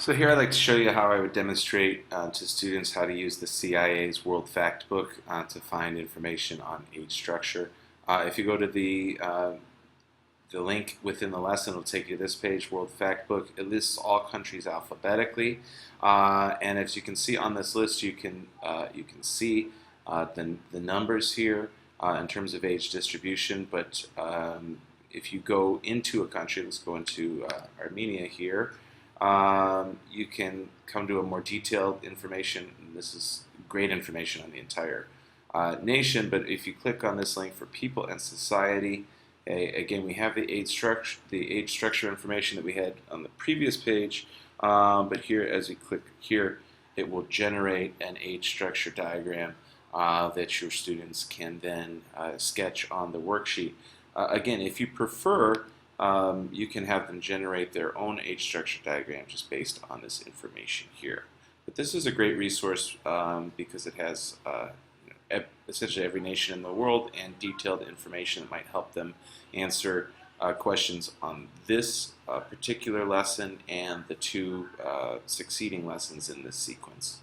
So here I'd like to show you how I would demonstrate to students how to use the CIA's World Factbook to find information on age structure. If you go to the link within the lesson, it'll take you to this page, World Factbook. It lists all countries alphabetically, and as you can see on this list, you can see the numbers here in terms of age distribution. But if you go into a country, let's go into Armenia here. You can come to a more detailed information. And this is great information on the entire nation, but if you click on this link for people and society, again, we have the age structure information that we had on the previous page, but here, as you click here, it will generate an age structure diagram that your students can then sketch on the worksheet. Again, if you prefer, you can have them generate their own age structure diagram just based on this information here. But this is a great resource because it has essentially every nation in the world and detailed information that might help them answer questions on this particular lesson and the two succeeding lessons in this sequence.